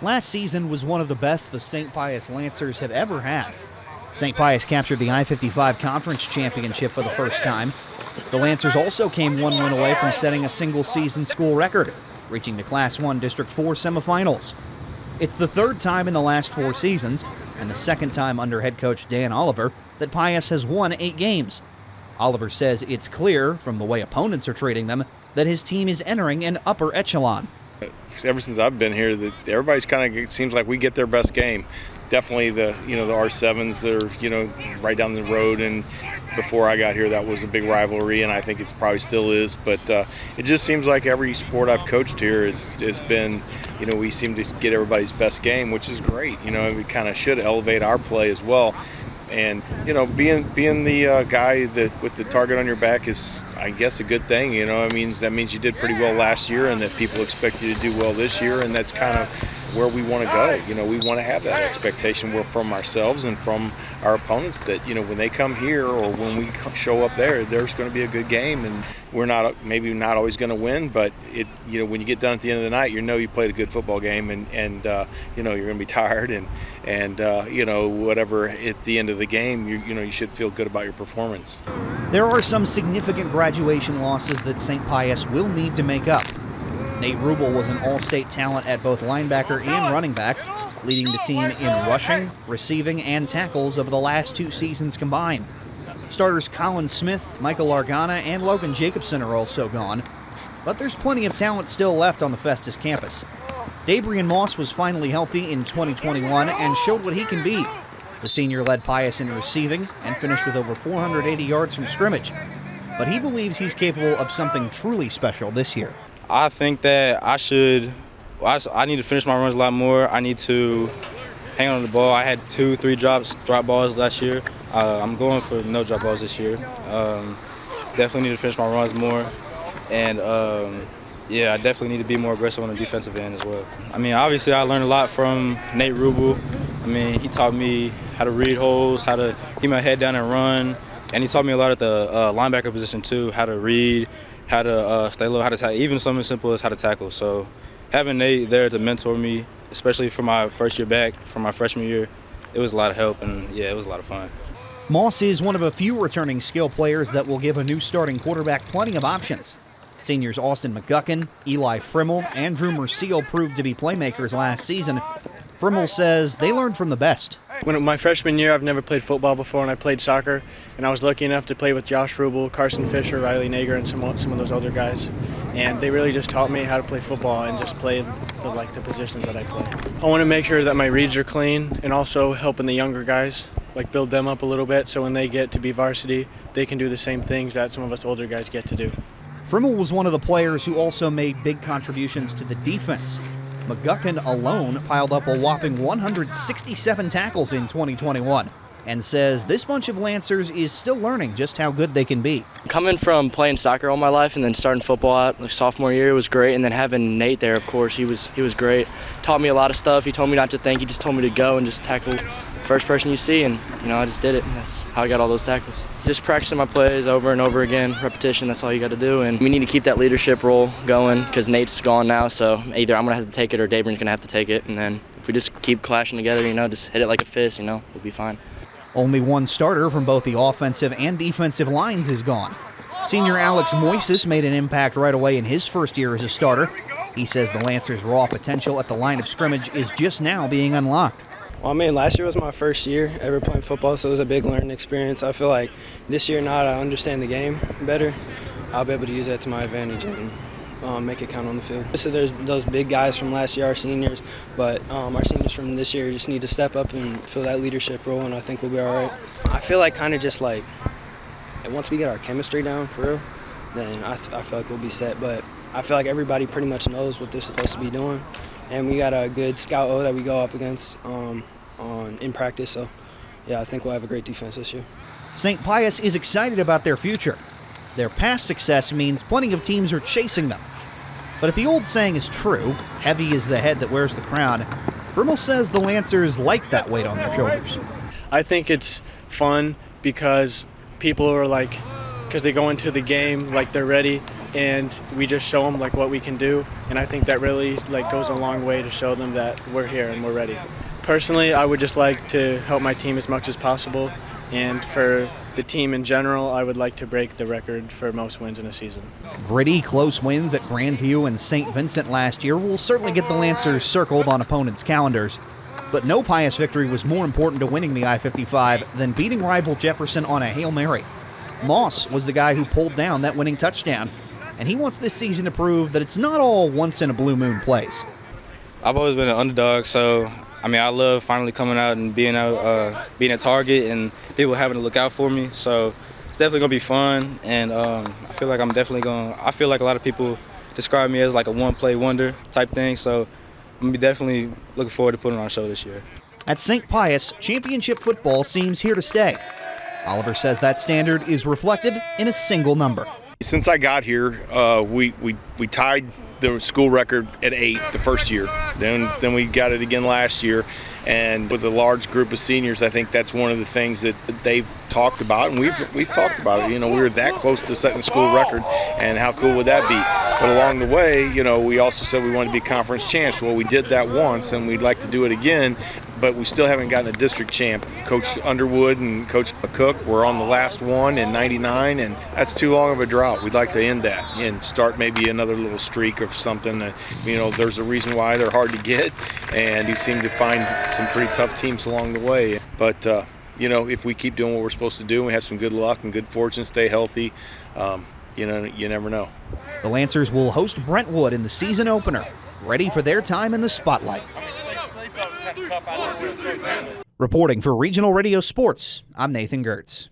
Last season was one of the best the St. Pius Lancers have ever had. St. Pius captured the I-55 Conference Championship for the first time. The Lancers also came one win away from setting a single-season school record, reaching the Class I District 4 semifinals. It's the third time in the last 4 seasons, and the second time under head coach Dan Oliver, that Pius has won 8 games. Oliver says it's clear, from the way opponents are treating them, that his team is entering an upper echelon. Ever since I've been here, that everybody's kind of seems like we get their best game. Definitely the R7s that are right down the road, and before I got here that was a big rivalry, and I think it probably still is. But it just seems like every sport I've coached here has been, we seem to get everybody's best game, which is great. We kind of should elevate our play as well. And being the guy that with the target on your back is, I guess, a good thing. That means you did pretty well last year, and that people expect you to do well this year, and that's kind of where we want to go. We want to have that expectation from ourselves and from our opponents that when they come here or when we show up there's going to be a good game, and we're maybe not always going to win, but when you get done at the end of the night, you played a good football game, and you're going to be tired, and whatever at the end of the game, you should feel good about your performance. There are some significant graduation losses that St. Pius will need to make up. Nate Rubel was an all-state talent at both linebacker and running back, leading the team in rushing, receiving, and tackles over the last 2 seasons combined. Starters Colin Smith, Michael Argana, and Logan Jacobson are also gone, but there's plenty of talent still left on the Festus campus. Dabrian Moss was finally healthy in 2021 and showed what he can be. The senior led Pius in receiving and finished with over 480 yards from scrimmage, but he believes he's capable of something truly special this year. I think that I need to finish my runs a lot more. I need to hang on to the ball. I had 2-3 drop balls last year. I'm going for no drop balls this year. Definitely need to finish my runs more. And I definitely need to be more aggressive on the defensive end as well. Obviously I learned a lot from Nate Rubel. He taught me how to read holes, how to keep my head down and run. And he taught me a lot at the linebacker position too, how to read, how to stay low, how to tackle, even something as simple as how to tackle. So having Nate there to mentor me, especially for my first year back, from my freshman year, it was a lot of help, and it was a lot of fun. Moss is one of a few returning skill players that will give a new starting quarterback plenty of options. Seniors Austin McGuckin, Eli Frimmel, and Drew Merciel proved to be playmakers last season. Frimmel says they learned from the best. When my freshman year, I've never played football before, and I played soccer, and I was lucky enough to play with Josh Rubel, Carson Fisher, Riley Nager, and some of those other guys. And they really just taught me how to play football and just play the positions that I play. I want to make sure that my reads are clean, and also helping the younger guys, build them up a little bit, so when they get to be varsity, they can do the same things that some of us older guys get to do. Frimmel was one of the players who also made big contributions to the defense. McGuckin alone piled up a whopping 167 tackles in 2021 and says this bunch of Lancers is still learning just how good they can be. Coming from playing soccer all my life and then starting football out sophomore year was great, and then having Nate there, of course, he was great. Taught me a lot of stuff. He told me not to think. He just told me to go and just tackle the first person you see, and I just did it, and that's how I got all those tackles. Just practicing my plays over and over again, repetition, that's all you got to do. And we need to keep that leadership role going because Nate's gone now, so either I'm going to have to take it or Dabrian's going to have to take it. And then if we just keep clashing together, just hit it like a fist, we'll be fine. Only one starter from both the offensive and defensive lines is gone. Senior Alex Moises made an impact right away in his first year as a starter. He says the Lancers' raw potential at the line of scrimmage is just now being unlocked. Well, last year was my first year ever playing football, so it was a big learning experience. I feel like this year now that I understand the game better, I'll be able to use that to my advantage and make it count on the field. So there's those big guys from last year, our seniors, but our seniors from this year just need to step up and fill that leadership role, and I think we'll be all right. I feel like once we get our chemistry down for real, then I feel like we'll be set. But I feel like everybody pretty much knows what they're supposed to be doing. And we got a good scout O that we go up against in practice. So, I think we'll have a great defense this year. St. Pius is excited about their future. Their past success means plenty of teams are chasing them. But if the old saying is true, heavy is the head that wears the crown, Frimmel says the Lancers like that weight on their shoulders. I think it's fun because people are because they go into the game like they're ready, and we just show them like what we can do. And I think that really like goes a long way to show them that we're here and we're ready. Personally, I would just like to help my team as much as possible, and for the team in general, I would like to break the record for most wins in a season. Gritty, close wins at Grandview and St. Vincent last year will certainly get the Lancers circled on opponents' calendars. But no Pius victory was more important to winning the I-55 than beating rival Jefferson on a Hail Mary. Moss was the guy who pulled down that winning touchdown, and he wants this season to prove that it's not all once-in-a-blue-moon plays. I've always been an underdog, so I love finally coming out and being a target and people having to look out for me. So it's definitely gonna be fun, and I feel like I feel like a lot of people describe me as like a one-play wonder type thing. So I'm gonna be definitely looking forward to putting on a show this year. At St. Pius, championship football seems here to stay. Oliver says that standard is reflected in a single number. Since I got here, we tied the school record at 8 the first year. Then we got it again last year. And with a large group of seniors, I think that's one of the things that they've talked about, and we've talked about it. You know, we were that close to setting the school record, and how cool would that be? But along the way, you know, we also said we wanted to be conference champs. Well, we did that once, and we'd like to do it again, but we still haven't gotten a district champ. Coach Underwood and Coach Cook were on the last one in '99, and that's too long of a drought. We'd like to end that and start maybe another little streak of something. That, you know, there's a reason why they're hard to get, and you seem to find some pretty tough teams along the way. But you know, if we keep doing what we're supposed to do, and we have some good luck and good fortune, stay healthy, you know, you never know. The Lancers will host Brentwood in the season opener, ready for their time in the spotlight. Reporting for Regional Radio Sports, I'm Nathan Gertz.